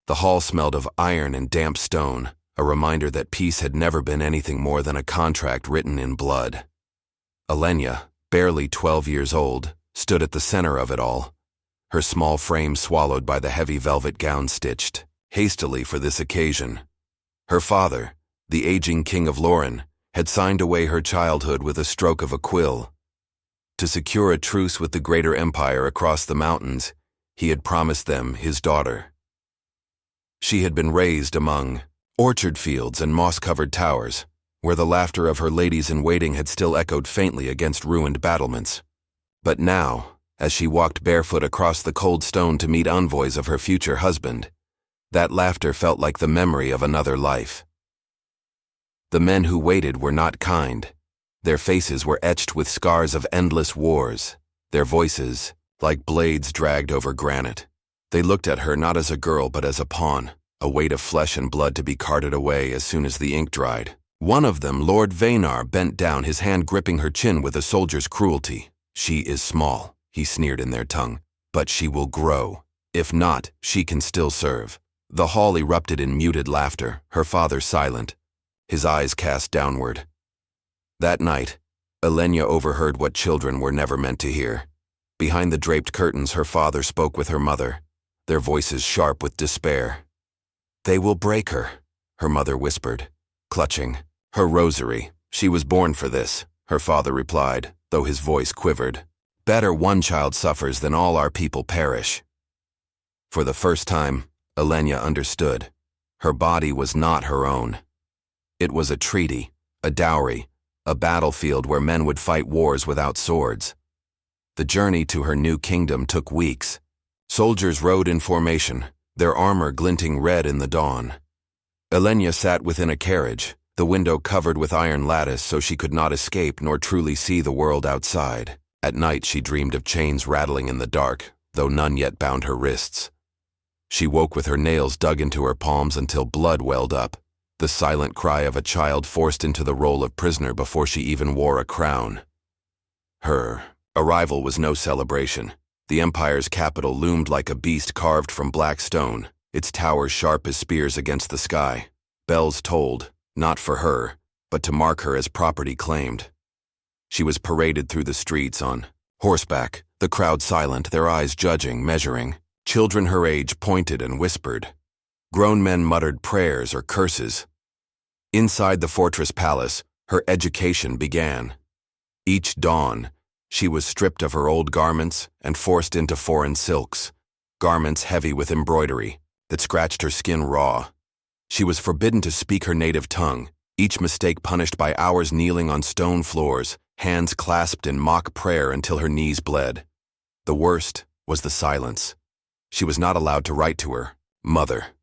The hall smelled of iron and damp stone, a reminder that peace had never been anything more than a contract written in blood. Elenya, barely 12 years old, stood at the center of it all, her small frame swallowed by the heavy velvet gown stitched hastily for this occasion. Her father, the aging King of Lauren, had signed away her childhood with a stroke of a quill. To secure a truce with the greater empire across the mountains, he had promised them his daughter. She had been raised among orchard fields and moss-covered towers, where the laughter of her ladies-in-waiting had still echoed faintly against ruined battlements. But now, as she walked barefoot across the cold stone to meet envoys of her future husband, that laughter felt like the memory of another life. The men who waited were not kind. Their faces were etched with scars of endless wars, their voices like blades dragged over granite. They looked at her not as a girl but as a pawn, a weight of flesh and blood to be carted away as soon as the ink dried. One of them, Lord Veinar, bent down, his hand gripping her chin with a soldier's cruelty. "She is small," he sneered in their tongue, "but she will grow. If not, she can still serve." The hall erupted in muted laughter, her father silent, his eyes cast downward. That night, Elenya overheard what children were never meant to hear. Behind the draped curtains, her father spoke with her mother, their voices sharp with despair. "They will break her," her mother whispered, clutching her rosary. "She was born for this," her father replied, though his voice quivered. "Better one child suffers than all our people perish." For the first time, Elenya understood. Her body was not her own. It was a treaty, a dowry, a battlefield where men would fight wars without swords. The journey to her new kingdom took weeks. Soldiers rode in formation, their armor glinting red in the dawn. Elenya sat within a carriage, the window covered with iron lattice so she could not escape nor truly see the world outside. At night she dreamed of chains rattling in the dark, though none yet bound her wrists. She woke with her nails dug into her palms until blood welled up, the silent cry of a child forced into the role of prisoner before she even wore a crown. Her arrival was no celebration. The empire's capital loomed like a beast carved from black stone, its towers sharp as spears against the sky. Bells tolled, not for her, but to mark her as property claimed. She was paraded through the streets on horseback, the crowd silent, their eyes judging, measuring. Children her age pointed and whispered. Grown men muttered prayers or curses. Inside the fortress palace, her education began. Each dawn, she was stripped of her old garments and forced into foreign silks, garments heavy with embroidery that scratched her skin raw. She was forbidden to speak her native tongue, each mistake punished by hours kneeling on stone floors, hands clasped in mock prayer until her knees bled. The worst was the silence. She was not allowed to write to her mother.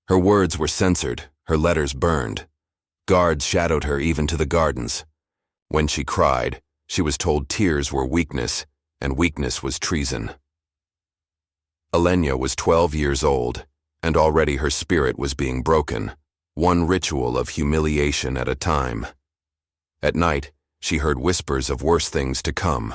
Her words were censored, her letters burned. Guards shadowed her even to the gardens. When she cried, she was told tears were weakness, and weakness was treason. Elenya was 12 years old, and already her spirit was being broken, one ritual of humiliation at a time. At night, she heard whispers of worse things to come,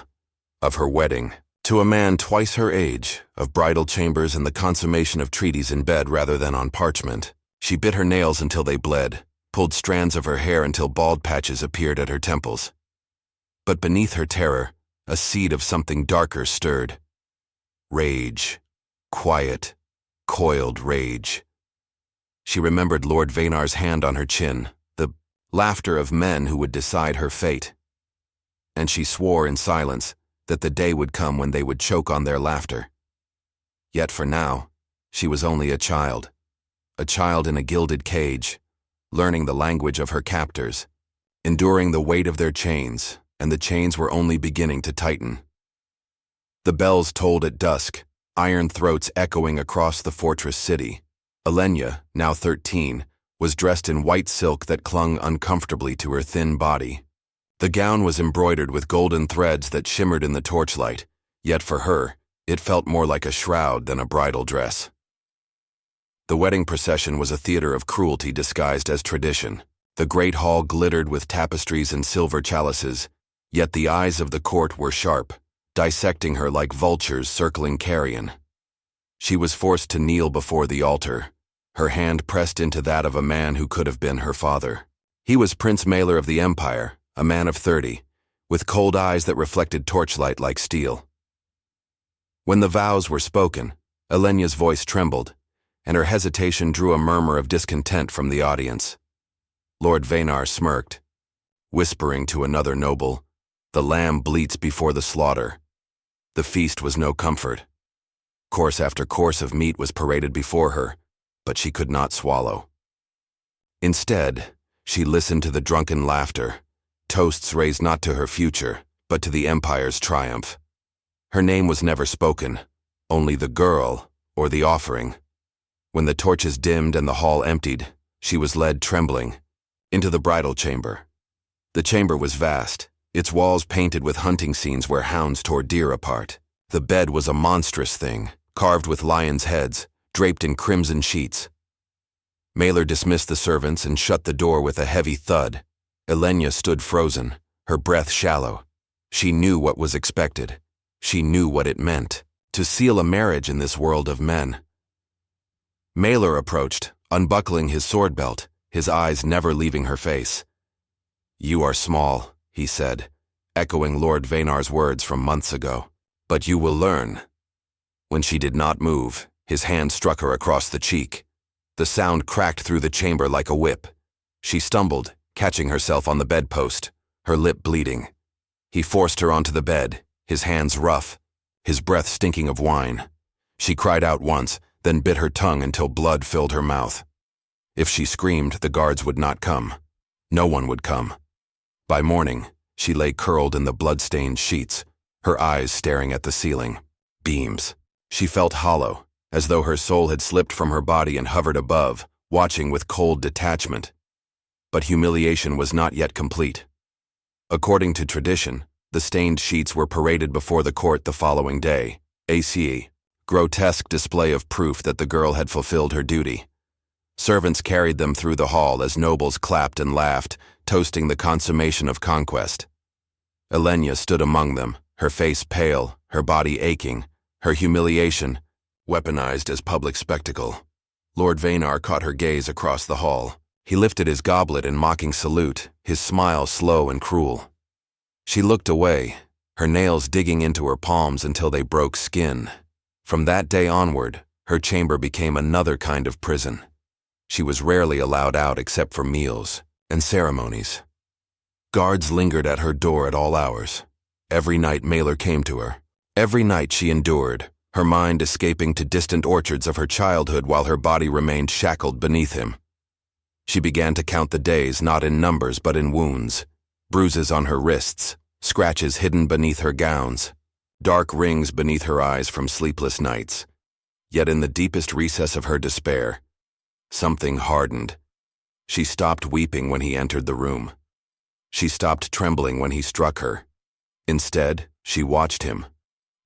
of her wedding to a man twice her age, of bridal chambers and the consummation of treaties in bed rather than on parchment. She bit her nails until they bled, pulled strands of her hair until bald patches appeared at her temples. But beneath her terror, a seed of something darker stirred. Rage. Quiet, coiled rage. She remembered Lord Veinar's hand on her chin, the laughter of men who would decide her fate. And she swore in silence that the day would come when they would choke on their laughter. Yet for now, she was only a child in a gilded cage, learning the language of her captors, enduring the weight of their chains, and the chains were only beginning to tighten. The bells tolled at dusk, iron throats echoing across the fortress city. Elenya, now 13, was dressed in white silk that clung uncomfortably to her thin body. The gown was embroidered with golden threads that shimmered in the torchlight, yet for her, it felt more like a shroud than a bridal dress. The wedding procession was a theater of cruelty disguised as tradition. The great hall glittered with tapestries and silver chalices, yet the eyes of the court were sharp, dissecting her like vultures circling carrion. She was forced to kneel before the altar, her hand pressed into that of a man who could have been her father. He was Prince Maelor of the Empire, a man of 30, with cold eyes that reflected torchlight like steel. When the vows were spoken, Elenya's voice trembled, and her hesitation drew a murmur of discontent from the audience. Lord Vanar smirked, whispering to another noble, "The lamb bleats before the slaughter." The feast was no comfort. Course after course of meat was paraded before her, but she could not swallow. Instead, she listened to the drunken laughter, toasts raised not to her future, but to the Empire's triumph. Her name was never spoken, only the girl or the offering. When the torches dimmed and the hall emptied, she was led trembling into the bridal chamber. The chamber was vast, its walls painted with hunting scenes where hounds tore deer apart. The bed was a monstrous thing, carved with lions' heads, draped in crimson sheets. Maelor dismissed the servants and shut the door with a heavy thud. Elenya stood frozen, her breath shallow. She knew what was expected. She knew what it meant, to seal a marriage in this world of men. Maelor approached, unbuckling his sword belt, his eyes never leaving her face. "You are small," he said, echoing Lord Vanar's words from months ago. "But you will learn." When she did not move, his hand struck her across the cheek. The sound cracked through the chamber like a whip. She stumbled, catching herself on the bedpost, her lip bleeding. He forced her onto the bed, his hands rough, his breath stinking of wine. She cried out once, then bit her tongue until blood filled her mouth. If she screamed, the guards would not come. No one would come. By morning, she lay curled in the blood-stained sheets, her eyes staring at the ceiling. Beams. She felt hollow, as though her soul had slipped from her body and hovered above, watching with cold detachment. But humiliation was not yet complete. According to tradition, the stained sheets were paraded before the court the following day, a grotesque display of proof that the girl had fulfilled her duty. Servants carried them through the hall as nobles clapped and laughed, toasting the consummation of conquest. Elenya stood among them, her face pale, her body aching, her humiliation weaponized as public spectacle. Lord Vanar caught her gaze across the hall. He lifted his goblet in mocking salute, his smile slow and cruel. She looked away, her nails digging into her palms until they broke skin. From that day onward, her chamber became another kind of prison. She was rarely allowed out except for meals and ceremonies. Guards lingered at her door at all hours. Every night Maelor came to her. Every night she endured, her mind escaping to distant orchards of her childhood while her body remained shackled beneath him. She began to count the days not in numbers but in wounds, bruises on her wrists, scratches hidden beneath her gowns, dark rings beneath her eyes from sleepless nights. Yet in the deepest recess of her despair, something hardened. She stopped weeping when he entered the room. She stopped trembling when he struck her. Instead, she watched him,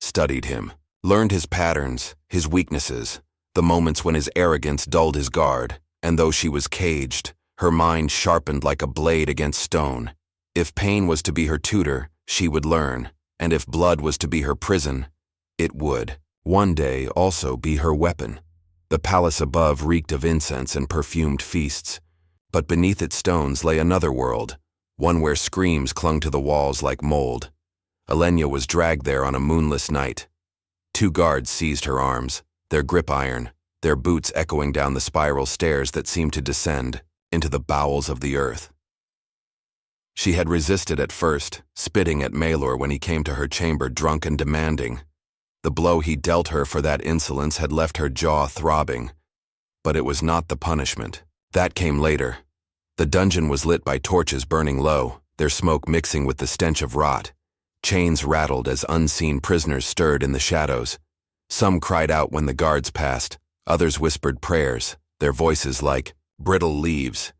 studied him, learned his patterns, his weaknesses, the moments when his arrogance dulled his guard, and though she was caged, her mind sharpened like a blade against stone. If pain was to be her tutor, she would learn, and if blood was to be her prison, it would, one day, also be her weapon. The palace above reeked of incense and perfumed feasts, but beneath its stones lay another world, one where screams clung to the walls like mold. Elenya was dragged there on a moonless night. 2 guards seized her arms, their grip iron, their boots echoing down the spiral stairs that seemed to descend into the bowels of the earth. She had resisted at first, spitting at Maelor when he came to her chamber drunk and demanding. The blow he dealt her for that insolence had left her jaw throbbing. But it was not the punishment. That came later. The dungeon was lit by torches burning low, their smoke mixing with the stench of rot. Chains rattled as unseen prisoners stirred in the shadows. Some cried out when the guards passed, others whispered prayers, their voices like brittle leaves.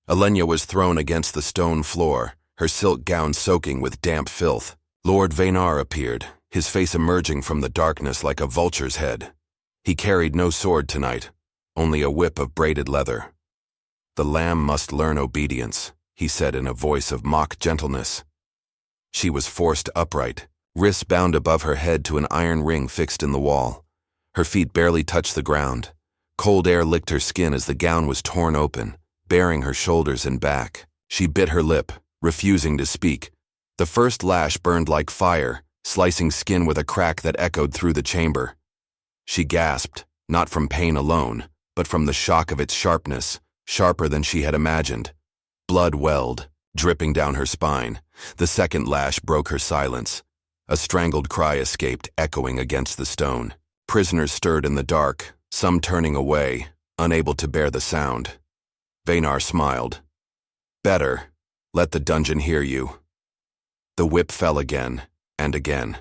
Elenya was thrown against the stone floor, her silk gown soaking with damp filth. Lord Vanar appeared, his face emerging from the darkness like a vulture's head. He carried no sword tonight, only a whip of braided leather. "The lamb must learn obedience," he said in a voice of mock gentleness. She was forced upright, wrists bound above her head to an iron ring fixed in the wall. Her feet barely touched the ground. Cold air licked her skin as the gown was torn open, baring her shoulders and back. She bit her lip, refusing to speak. The first lash burned like fire, slicing skin with a crack that echoed through the chamber. She gasped, not from pain alone, but from the shock of its sharpness, sharper than she had imagined. Blood welled, dripping down her spine. The second lash broke her silence. A strangled cry escaped, echoing against the stone. Prisoners stirred in the dark, some turning away, unable to bear the sound. Venar smiled. "Better. Let the dungeon hear you." The whip fell again, and again.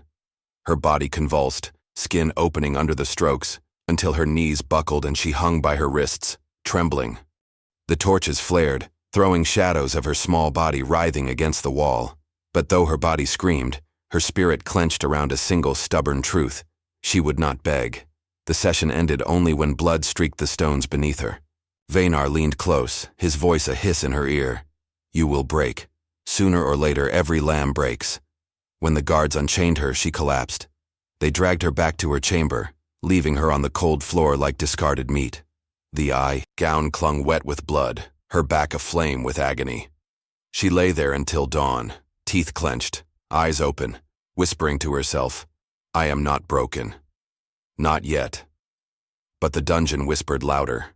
Her body convulsed, skin opening under the strokes, until her knees buckled and she hung by her wrists, trembling. The torches flared, throwing shadows of her small body writhing against the wall. But though her body screamed, her spirit clenched around a single stubborn truth. She would not beg. The session ended only when blood streaked the stones beneath her. Venar leaned close, his voice a hiss in her ear. "You will break. Sooner or later, every lamb breaks." When the guards unchained her, she collapsed. They dragged her back to her chamber, leaving her on the cold floor like discarded meat. The gown clung wet with blood, her back aflame with agony. She lay there until dawn, teeth clenched, eyes open, whispering to herself, "I am not broken. Not yet." But the dungeon whispered louder.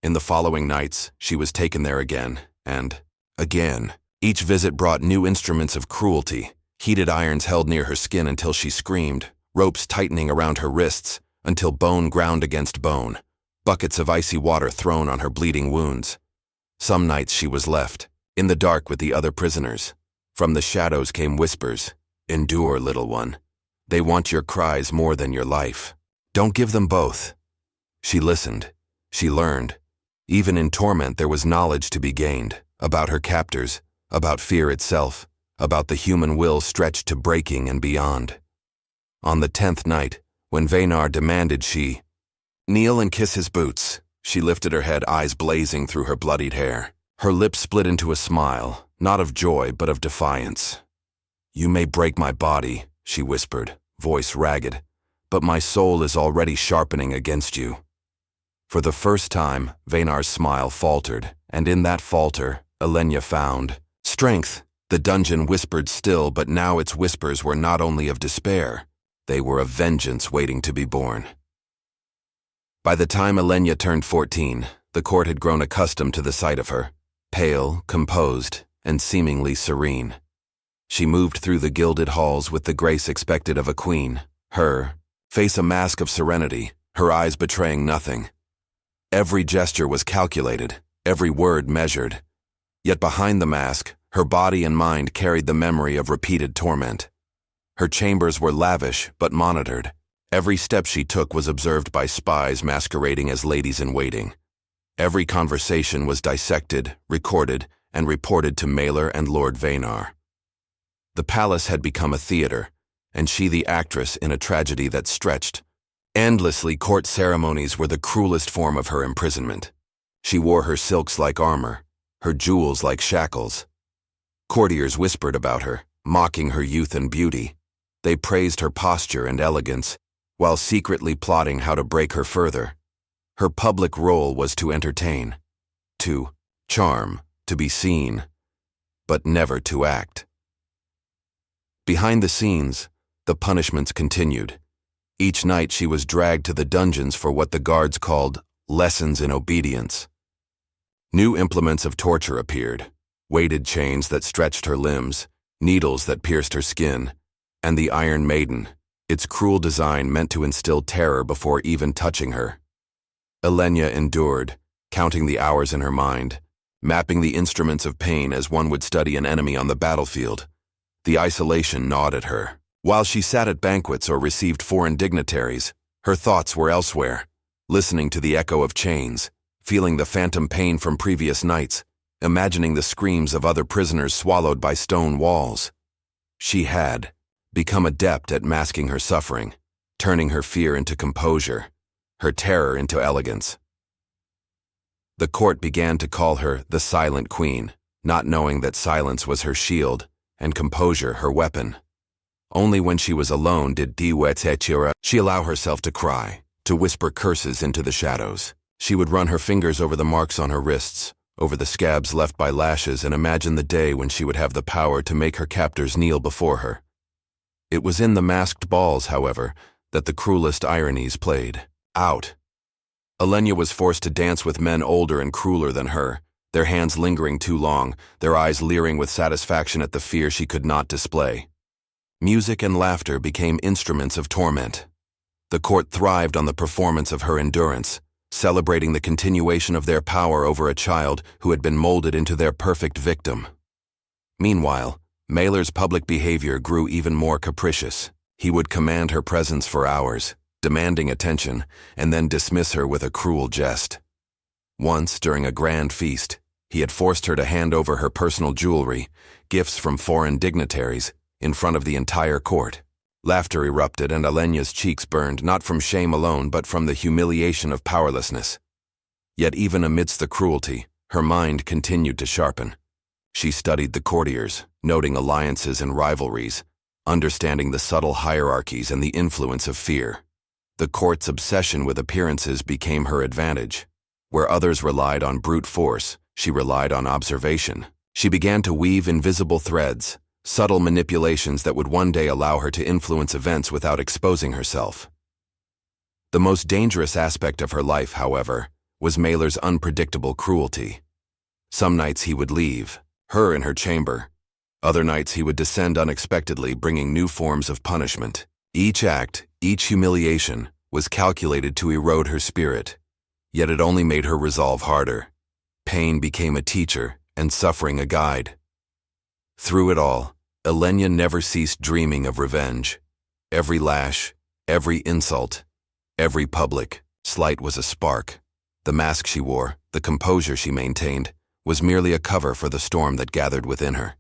In the following nights, she was taken there again, and again. Each visit brought new instruments of cruelty, heated irons held near her skin until she screamed, ropes tightening around her wrists until bone ground against bone, buckets of icy water thrown on her bleeding wounds. Some nights she was left, in the dark with the other prisoners. From the shadows came whispers, "Endure, little one. They want your cries more than your life. Don't give them both." She listened. She learned. Even in torment there was knowledge to be gained, about her captors, about fear itself, about the human will stretched to breaking and beyond. On the 10th night, when Venar demanded she kneel and kiss his boots, she lifted her head, eyes blazing through her bloodied hair. Her lips split into a smile, not of joy but of defiance. "You may break my body," she whispered, voice ragged, "but my soul is already sharpening against you." For the first time, Venar's smile faltered, and in that falter, Elenya found strength. The dungeon whispered still, but now its whispers were not only of despair, they were of vengeance waiting to be born. By the time Elenya turned 14, the court had grown accustomed to the sight of her, pale, composed, and seemingly serene. She moved through the gilded halls with the grace expected of a queen, her face a mask of serenity, her eyes betraying nothing. Every gesture was calculated, every word measured. Yet behind the mask, her body and mind carried the memory of repeated torment. Her chambers were lavish but monitored. Every step she took was observed by spies masquerading as ladies-in-waiting. Every conversation was dissected, recorded, and reported to Maelor and Lord Venar. The palace had become a theater, and she the actress in a tragedy that stretched. Endlessly, court ceremonies were the cruelest form of her imprisonment. She wore her silks like armor, her jewels like shackles. Courtiers whispered about her, mocking her youth and beauty. They praised her posture and elegance, while secretly plotting how to break her further. Her public role was to entertain, to charm, to be seen, but never to act. Behind the scenes, the punishments continued. Each night she was dragged to the dungeons for what the guards called lessons in obedience. New implements of torture appeared, weighted chains that stretched her limbs, needles that pierced her skin, and the Iron Maiden, its cruel design meant to instill terror before even touching her. Elenya endured, counting the hours in her mind, mapping the instruments of pain as one would study an enemy on the battlefield. The isolation gnawed at her. While she sat at banquets or received foreign dignitaries, her thoughts were elsewhere, listening to the echo of chains, feeling the phantom pain from previous nights, imagining the screams of other prisoners swallowed by stone walls. She had become adept at masking her suffering, turning her fear into composure, her terror into elegance. The court began to call her the Silent Queen, not knowing that silence was her shield and composure her weapon. Only when she was alone did she allow herself to cry, to whisper curses into the shadows. She would run her fingers over the marks on her wrists, over the scabs left by lashes, and imagine the day when she would have the power to make her captors kneel before her. It was in the masked balls, however, that the cruelest ironies played out. Elenya was forced to dance with men older and crueler than her, their hands lingering too long, their eyes leering with satisfaction at the fear she could not display. Music and laughter became instruments of torment. The court thrived on the performance of her endurance, celebrating the continuation of their power over a child who had been molded into their perfect victim. Meanwhile, Mailer's public behavior grew even more capricious. He would command her presence for hours, demanding attention, and then dismiss her with a cruel jest. Once, during a grand feast, he had forced her to hand over her personal jewelry, gifts from foreign dignitaries, in front of the entire court. Laughter erupted and Elenya's cheeks burned, not from shame alone, but from the humiliation of powerlessness. Yet even amidst the cruelty, her mind continued to sharpen. She studied the courtiers, noting alliances and rivalries, understanding the subtle hierarchies and the influence of fear. The court's obsession with appearances became her advantage. Where others relied on brute force, she relied on observation. She began to weave invisible threads, subtle manipulations that would one day allow her to influence events without exposing herself. The most dangerous aspect of her life, however, was Mailer's unpredictable cruelty. Some nights he would leave, her in her chamber. Other nights he would descend unexpectedly, bringing new forms of punishment. Each act, each humiliation, was calculated to erode her spirit, yet it only made her resolve harder. Pain became a teacher, and suffering a guide. Through it all, Elenya never ceased dreaming of revenge. Every lash, every insult, every public slight was a spark. The mask she wore, the composure she maintained, was merely a cover for the storm that gathered within her.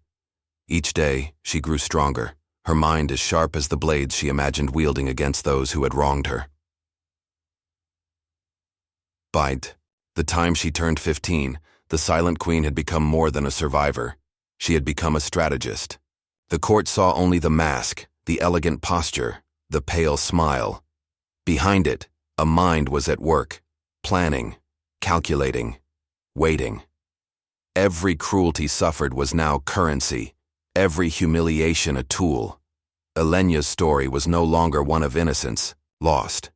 Each day, she grew stronger, her mind as sharp as the blades she imagined wielding against those who had wronged her. By the time she turned 15, the Silent Queen had become more than a survivor. She had become a strategist. The court saw only the mask, the elegant posture, the pale smile. Behind it, a mind was at work, planning, calculating, waiting. Every cruelty suffered was now currency, every humiliation a tool. Elenya's story was no longer one of innocence, lost.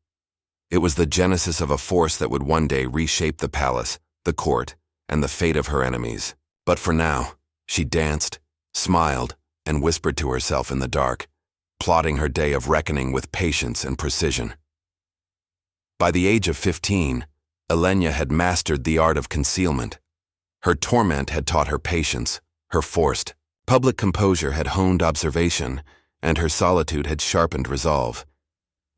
It was the genesis of a force that would one day reshape the palace, the court, and the fate of her enemies. But for now, she danced, smiled, and whispered to herself in the dark, plotting her day of reckoning with patience and precision. By the age of 15, Elenya had mastered the art of concealment. Her torment had taught her patience, her forced public composure had honed observation, and her solitude had sharpened resolve.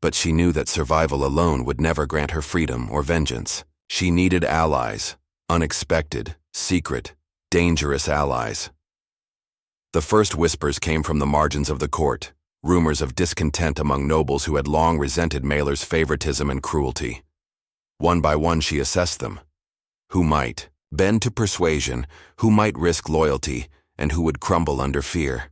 But she knew that survival alone would never grant her freedom or vengeance. She needed allies, unexpected, secret, dangerous allies. The first whispers came from the margins of the court, rumors of discontent among nobles who had long resented Mailer's favoritism and cruelty. One by one she assessed them. Who might bend to persuasion, who might risk loyalty, and who would crumble under fear.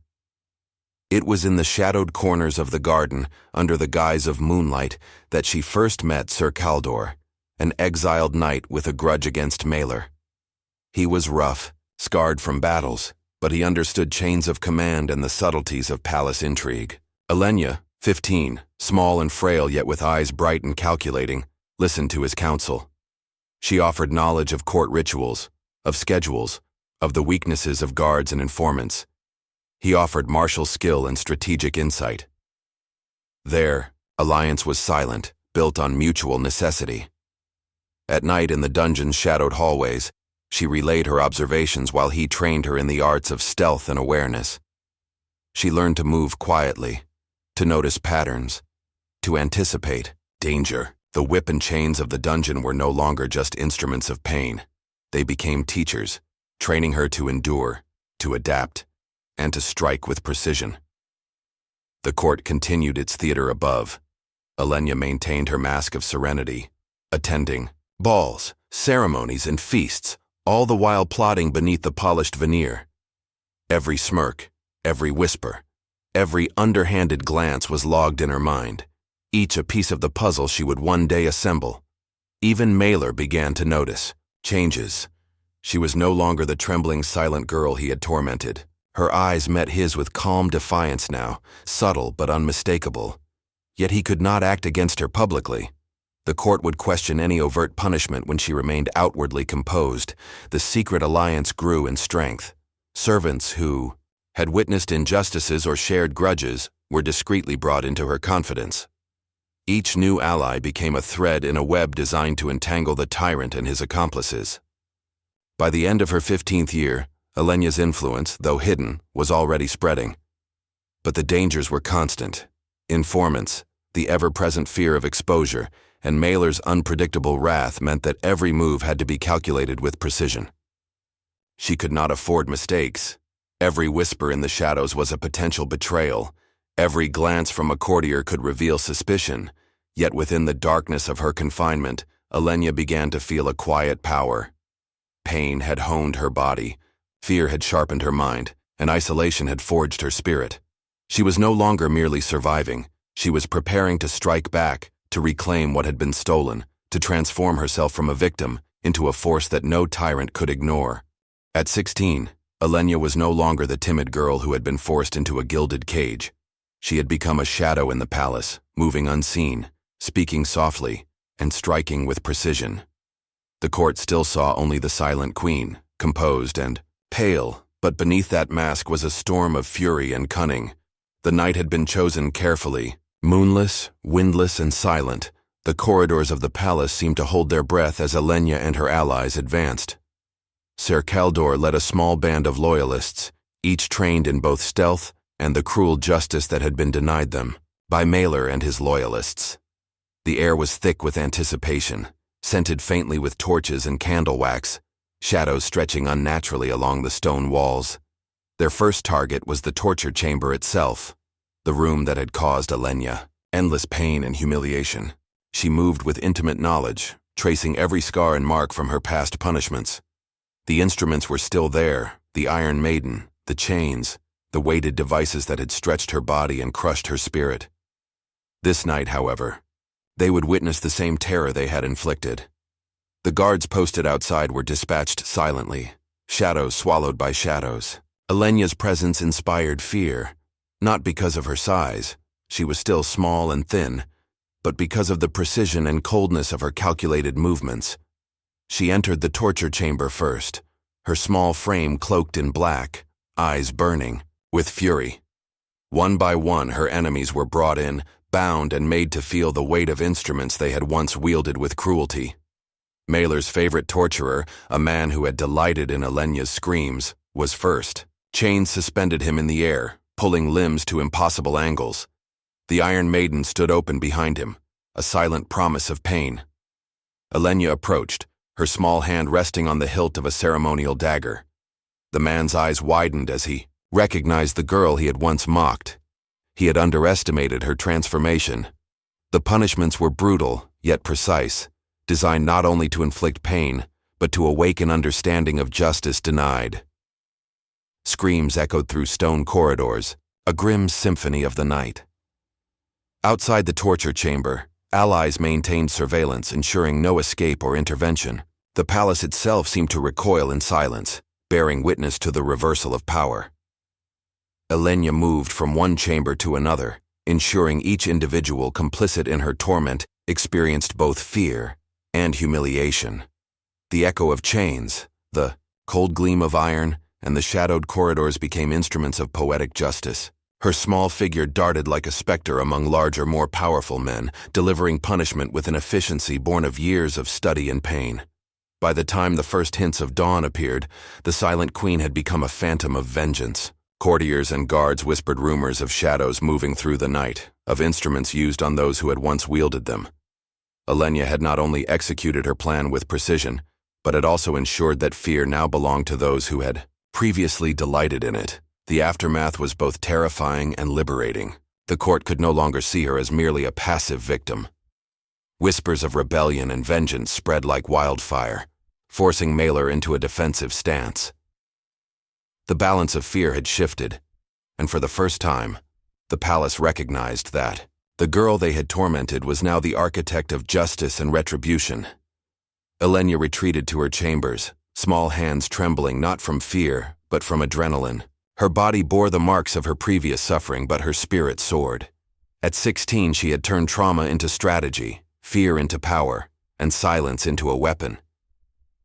It was in the shadowed corners of the garden, under the guise of moonlight, that she first met Sir Kaldor, an exiled knight with a grudge against Mailer. He was rough, scarred from battles, but he understood chains of command and the subtleties of palace intrigue. Elenya, 15, small and frail yet with eyes bright and calculating, listened to his counsel. She offered knowledge of court rituals, of schedules, of the weaknesses of guards and informants. He offered martial skill and strategic insight. Their alliance was silent, built on mutual necessity. At night in the dungeon's shadowed hallways, she relayed her observations while he trained her in the arts of stealth and awareness. She learned to move quietly, to notice patterns, to anticipate danger. The whip and chains of the dungeon were no longer just instruments of pain. They became teachers, training her to endure, to adapt, and to strike with precision. The court continued its theater above. Elenya maintained her mask of serenity, attending balls, ceremonies, and feasts, all the while plotting beneath the polished veneer. Every smirk, every whisper, every underhanded glance was logged in her mind, each a piece of the puzzle she would one day assemble. Even Mailer began to notice changes. She was no longer the trembling, silent girl he had tormented. Her eyes met his with calm defiance now, subtle but unmistakable. Yet he could not act against her publicly. The court would question any overt punishment when she remained outwardly composed. The secret alliance grew in strength. Servants who had witnessed injustices or shared grudges were discreetly brought into her confidence. Each new ally became a thread in a web designed to entangle the tyrant and his accomplices. By the end of her 15th year, Elenya's influence, though hidden, was already spreading. But the dangers were constant. Informants, the ever-present fear of exposure, and Mailer's unpredictable wrath meant that every move had to be calculated with precision. She could not afford mistakes. Every whisper in the shadows was a potential betrayal. Every glance from a courtier could reveal suspicion. Yet within the darkness of her confinement, Elenya began to feel a quiet power. Pain had honed her body, fear had sharpened her mind, and isolation had forged her spirit. She was no longer merely surviving. She was preparing to strike back, to reclaim what had been stolen, to transform herself from a victim into a force that no tyrant could ignore. At 16, Elenya was no longer the timid girl who had been forced into a gilded cage. She had become a shadow in the palace, moving unseen, speaking softly, and striking with precision. The court still saw only the silent queen, composed and pale, but beneath that mask was a storm of fury and cunning. The night had been chosen carefully. Moonless, windless, and silent, the corridors of the palace seemed to hold their breath as Elenya and her allies advanced. Ser Kaldor led a small band of loyalists, each trained in both stealth and the cruel justice that had been denied them by Mailer and his loyalists. The air was thick with anticipation, scented faintly with torches and candle wax, shadows stretching unnaturally along the stone walls. Their first target was the torture chamber itself, the room that had caused Elenya endless pain and humiliation. She moved with intimate knowledge, tracing every scar and mark from her past punishments. The instruments were still there, the Iron Maiden, the chains, the weighted devices that had stretched her body and crushed her spirit. This night, however, they would witness the same terror they had inflicted. The guards posted outside were dispatched silently, shadows swallowed by shadows. Elenya's presence inspired fear, not because of her size, she was still small and thin, but because of the precision and coldness of her calculated movements. She entered the torture chamber first, her small frame cloaked in black, eyes burning with fury. One by one, her enemies were brought in, bound and made to feel the weight of instruments they had once wielded with cruelty. Mailer's favorite torturer, a man who had delighted in Elenya's screams, was first. Chains suspended him in the air, pulling limbs to impossible angles. The Iron Maiden stood open behind him, a silent promise of pain. Elenya approached, her small hand resting on the hilt of a ceremonial dagger. The man's eyes widened as he recognized the girl he had once mocked. He had underestimated her transformation. The punishments were brutal, yet precise, designed not only to inflict pain, but to awaken understanding of justice denied. Screams echoed through stone corridors, a grim symphony of the night. Outside the torture chamber, allies maintained surveillance, ensuring no escape or intervention. The palace itself seemed to recoil in silence, bearing witness to the reversal of power. Elenya moved from one chamber to another, ensuring each individual complicit in her torment experienced both fear and humiliation. The echo of chains, the cold gleam of iron, and the shadowed corridors became instruments of poetic justice. Her small figure darted like a specter among larger, more powerful men, delivering punishment with an efficiency born of years of study and pain. By the time the first hints of dawn appeared, the silent queen had become a phantom of vengeance. Courtiers and guards whispered rumors of shadows moving through the night, of instruments used on those who had once wielded them. Elenya had not only executed her plan with precision, but had also ensured that fear now belonged to those who had previously delighted in it. The aftermath was both terrifying and liberating. The court could no longer see her as merely a passive victim. Whispers of rebellion and vengeance spread like wildfire, forcing Mailer into a defensive stance. The balance of fear had shifted, and for the first time, the palace recognized that the girl they had tormented was now the architect of justice and retribution. Elenya retreated to her chambers, small hands trembling not from fear, but from adrenaline. Her body bore the marks of her previous suffering, but her spirit soared. At 16, she had turned trauma into strategy, fear into power, and silence into a weapon.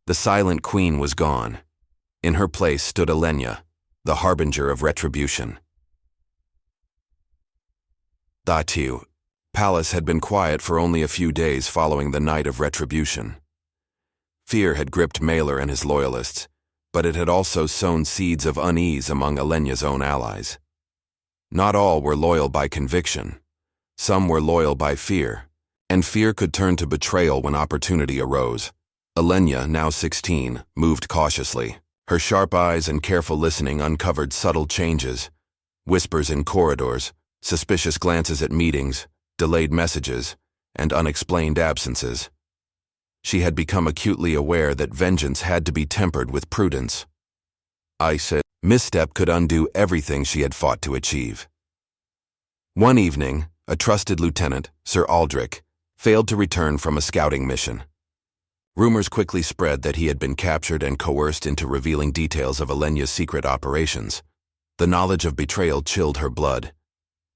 The silent queen was gone. In her place stood Elenya, the harbinger of retribution. Datu. Palace had been quiet for only a few days following the night of retribution. Fear had gripped Malor and his loyalists, but it had also sown seeds of unease among Elenya's own allies. Not all were loyal by conviction. Some were loyal by fear, and fear could turn to betrayal when opportunity arose. Elenya, now 16, moved cautiously. Her sharp eyes and careful listening uncovered subtle changes: whispers in corridors, suspicious glances at meetings, delayed messages, and unexplained absences. She had become acutely aware that vengeance had to be tempered with prudence. Misstep could undo everything she had fought to achieve. One evening, a trusted lieutenant, Sir Aldrich, failed to return from a scouting mission. Rumors quickly spread that he had been captured and coerced into revealing details of Elenya's secret operations. The knowledge of betrayal chilled her blood.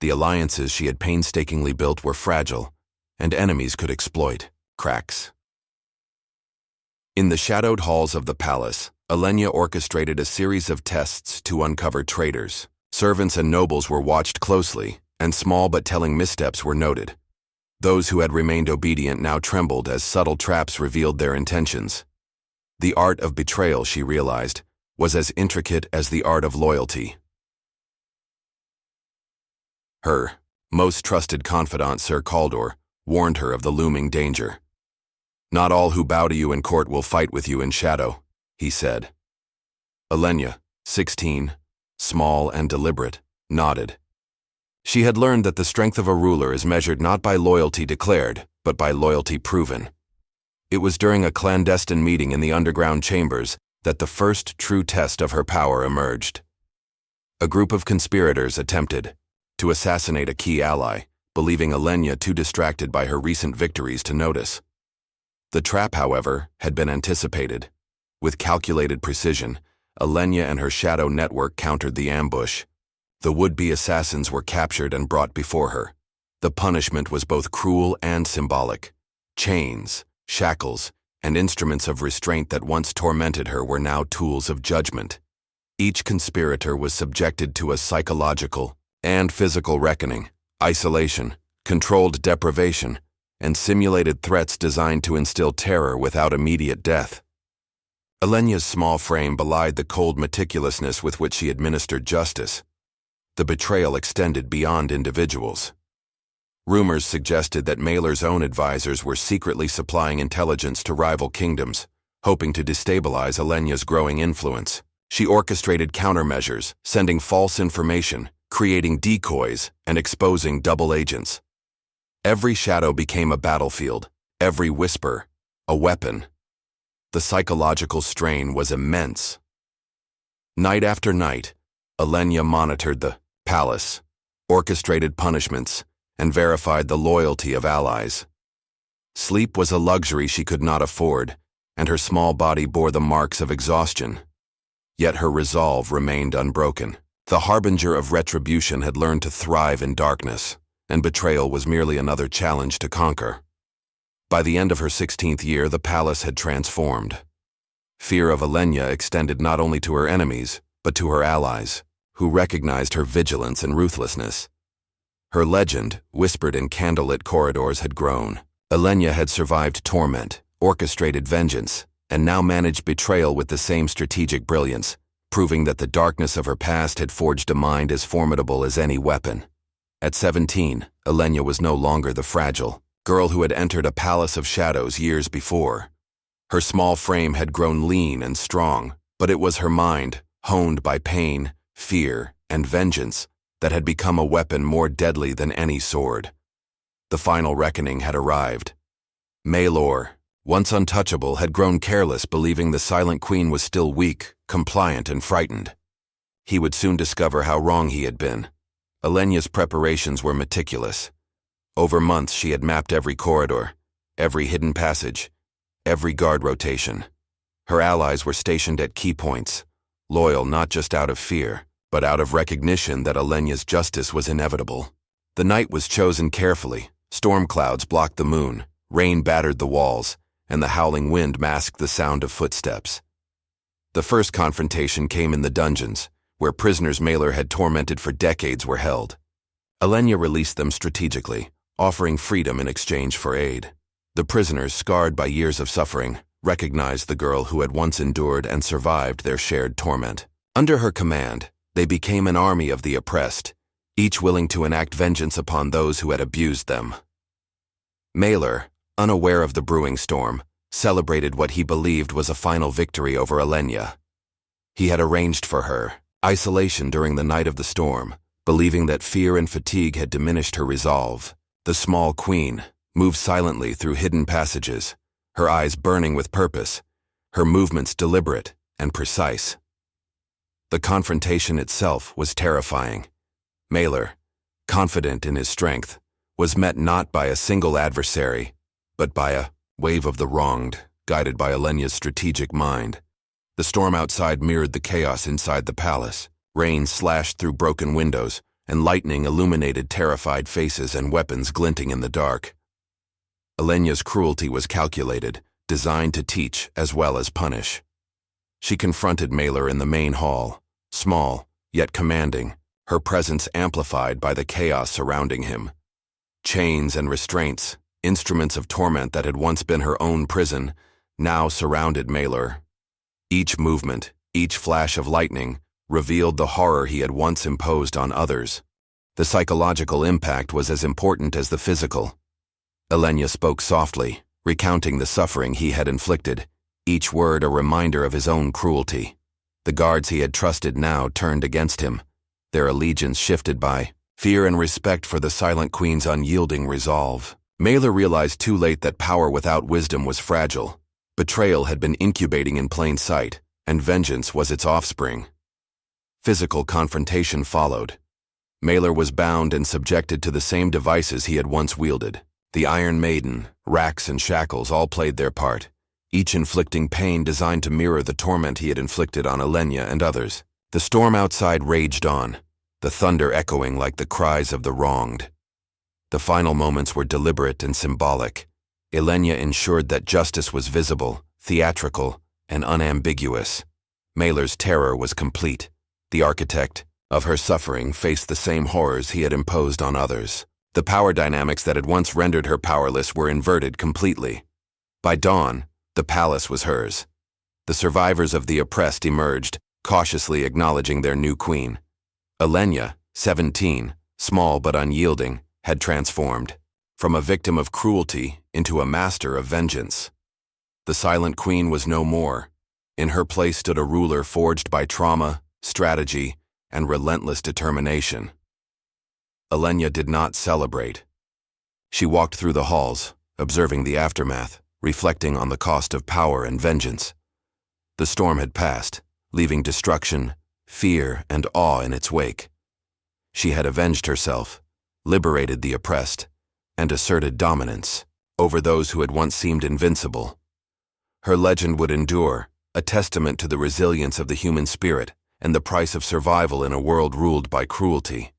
The alliances she had painstakingly built were fragile, and enemies could exploit cracks. In the shadowed halls of the palace, Elenya orchestrated a series of tests to uncover traitors. Servants and nobles were watched closely, and small but telling missteps were noted. Those who had remained obedient now trembled as subtle traps revealed their intentions. The art of betrayal, she realized, was as intricate as the art of loyalty. Her most trusted confidant, Sir Caldor, warned her of the looming danger. "Not all who bow to you in court will fight with you in shadow," he said. Elenya, 16, small and deliberate, nodded. She had learned that the strength of a ruler is measured not by loyalty declared, but by loyalty proven. It was during a clandestine meeting in the underground chambers that the first true test of her power emerged. A group of conspirators attempted to assassinate a key ally, believing Elenya too distracted by her recent victories to notice. The trap, however, had been anticipated. With calculated precision, Elenya and her shadow network countered the ambush. The would-be assassins were captured and brought before her. The punishment was both cruel and symbolic. Chains, shackles, and instruments of restraint that once tormented her were now tools of judgment. Each conspirator was subjected to a psychological and physical reckoning, isolation, controlled deprivation, and simulated threats designed to instill terror without immediate death. Elenya's small frame belied the cold meticulousness with which she administered justice. The betrayal extended beyond individuals. Rumors suggested that Malor's own advisors were secretly supplying intelligence to rival kingdoms, hoping to destabilize Elenya's growing influence. She orchestrated countermeasures, sending false information, creating decoys, and exposing double agents. Every shadow became a battlefield, every whisper a weapon. The psychological strain was immense. Night after night, Elenya monitored the palace, orchestrated punishments, and verified the loyalty of allies. Sleep was a luxury she could not afford, and her small body bore the marks of exhaustion. Yet her resolve remained unbroken. The harbinger of retribution had learned to thrive in darkness, and betrayal was merely another challenge to conquer. By the end of her 16th year, the palace had transformed. Fear of Elenya extended not only to her enemies, but to her allies, who recognized her vigilance and ruthlessness. Her legend, whispered in candlelit corridors, had grown. Elenya had survived torment, orchestrated vengeance, and now managed betrayal with the same strategic brilliance, proving that the darkness of her past had forged a mind as formidable as any weapon. At 17, Elenya was no longer the fragile girl who had entered a palace of shadows years before. Her small frame had grown lean and strong, but it was her mind, honed by pain, fear, and vengeance, that had become a weapon more deadly than any sword. The final reckoning had arrived. Malor, once untouchable, had grown careless, believing the silent queen was still weak, compliant, and frightened. He would soon discover how wrong he had been. Elenya's preparations were meticulous. Over months she had mapped every corridor, every hidden passage, every guard rotation. Her allies were stationed at key points, loyal not just out of fear, but out of recognition that Elenya's justice was inevitable. The night was chosen carefully. Storm clouds blocked the moon, rain battered the walls, and the howling wind masked the sound of footsteps. The first confrontation came in the dungeons, where prisoners Mailer had tormented for decades were held. Elenya released them strategically, offering freedom in exchange for aid. The prisoners, scarred by years of suffering, recognized the girl who had once endured and survived their shared torment. Under her command, they became an army of the oppressed, each willing to enact vengeance upon those who had abused them. Mailer, unaware of the brewing storm, celebrated what he believed was a final victory over Elenya. He had arranged for her isolation during the night of the storm, believing that fear and fatigue had diminished her resolve. The small queen moved silently through hidden passages, her eyes burning with purpose, her movements deliberate and precise. The confrontation itself was terrifying. Mailer, confident in his strength, was met not by a single adversary, but by a wave of the wronged, guided by Elenya's strategic mind. The storm outside mirrored the chaos inside the palace. Rain slashed through broken windows, and lightning illuminated terrified faces and weapons glinting in the dark. Elenya's cruelty was calculated, designed to teach as well as punish. She confronted Mailer in the main hall, small, yet commanding, her presence amplified by the chaos surrounding him. Chains and restraints, instruments of torment that had once been her own prison, now surrounded Mailer. Each movement, each flash of lightning, revealed the horror he had once imposed on others. The psychological impact was as important as the physical. Elenya spoke softly, recounting the suffering he had inflicted, each word a reminder of his own cruelty. The guards he had trusted now turned against him, their allegiance shifted by fear and respect for the Silent Queen's unyielding resolve. Mailer realized too late that power without wisdom was fragile. Betrayal had been incubating in plain sight, and vengeance was its offspring. Physical confrontation followed. Mailer was bound and subjected to the same devices he had once wielded. The Iron Maiden, racks and shackles all played their part, each inflicting pain designed to mirror the torment he had inflicted on Elenya and others. The storm outside raged on, the thunder echoing like the cries of the wronged. The final moments were deliberate and symbolic. Elenya ensured that justice was visible, theatrical, and unambiguous. Mailer's terror was complete. The architect of her suffering faced the same horrors he had imposed on others. The power dynamics that had once rendered her powerless were inverted completely. By dawn, the palace was hers. The survivors of the oppressed emerged, cautiously acknowledging their new queen. Elenya, 17, small but unyielding, had transformed, from a victim of cruelty into a master of vengeance. The Silent Queen was no more. In her place stood a ruler forged by trauma, strategy, and relentless determination. Elenya did not celebrate. She walked through the halls, observing the aftermath, reflecting on the cost of power and vengeance. The storm had passed, leaving destruction, fear, and awe in its wake. She had avenged herself, liberated the oppressed, and asserted dominance over those who had once seemed invincible. Her legend would endure, a testament to the resilience of the human spirit and the price of survival in a world ruled by cruelty.